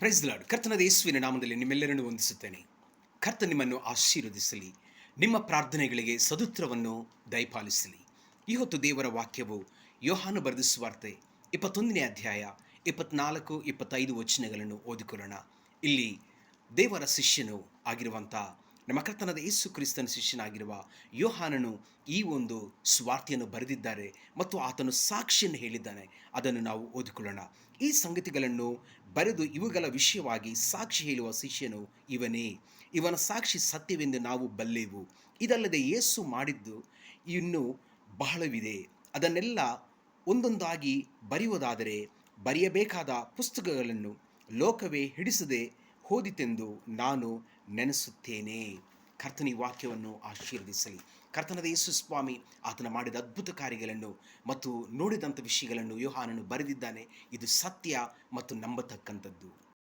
Price lord. ಕರ್ತನಾದ ಯೇಸುವಿನ ನಾಮದಲ್ಲಿ ನಿಮ್ಮೆಲ್ಲರನ್ನು ವಂದಿಸುತ್ತೇನೆ. ಕರ್ತ ನಿಮ್ಮನ್ನು ಆಶೀರ್ವದಿಸಲಿ. ನಿಮ್ಮ ಪ್ರಾರ್ಥನೆಗಳಿಗೆ ಸದುತ್ತರವನ್ನು ದಯಪಾಲಿಸಲಿ. ಈ ಹೊತ್ತು ದೇವರ ವಾಕ್ಯವು ಯೋಹಾನ ಬರೆದ ಸುವಾರ್ತೆ 21ನೇ ಅಧ್ಯಾಯ 24, 25 ವಚನಗಳನ್ನು ಓದಿಕೊಳ್ಳೋಣ. ಇಲ್ಲಿ ದೇವರ ಶಿಷ್ಯನು ಆಗಿರುವಂಥ ನಮ್ಮ ಕರ್ತನಾದ ಯೇಸು ಕ್ರಿಸ್ತನ ಶಿಷ್ಯನಾಗಿರುವ ಯೋಹಾನನು ಈ ಒಂದು ಸುವಾರ್ತೆಯನ್ನು ಬರೆದಿದ್ದಾರೆ ಮತ್ತು ಆತನು ಸಾಕ್ಷಿಯನ್ನು ಹೇಳಿದ್ದಾನೆ. ಅದನ್ನು ನಾವು ಓದಿಕೊಳ್ಳೋಣ. ಈ ಸಂಗತಿಗಳನ್ನು ಬರೆದು ಇವುಗಳ ವಿಷಯವಾಗಿ ಸಾಕ್ಷಿ ಹೇಳುವ ಶಿಷ್ಯನು ಇವನೇ. ಇವನ ಸಾಕ್ಷಿ ಸತ್ಯವೆಂದು ನಾವು ಬಲ್ಲೆವು. ಇದಲ್ಲದೆ ಯೇಸು ಮಾಡಿದ್ದು ಇನ್ನೂ ಬಹಳವಿದೆ. ಅದನ್ನೆಲ್ಲ ಒಂದೊಂದಾಗಿ ಬರೆಯುವುದಾದರೆ ಬರೆಯಬೇಕಾದ ಪುಸ್ತಕಗಳನ್ನು ಲೋಕವೇ ಹಿಡಿಸದೆ ಹೋದಿತೆಂದು ನಾನು ನೆನೆಸುತ್ತೇನೆ. ಕರ್ತನ ಈ ವಾಕ್ಯವನ್ನು ಆಶೀರ್ವದಿಸಲಿ. ಕರ್ತನಾದ ಯೇಸು ಸ್ವಾಮಿ ಆತನ ಮಾಡಿದ ಅದ್ಭುತ ಕಾರ್ಯಗಳನ್ನು ಮತ್ತು ನೋಡಿದಂಥ ವಿಷಯಗಳನ್ನು ಯೋಹಾನನು ಬರೆದಿದ್ದಾನೆ. ಇದು ಸತ್ಯ ಮತ್ತು ನಂಬತಕ್ಕಂಥದ್ದು.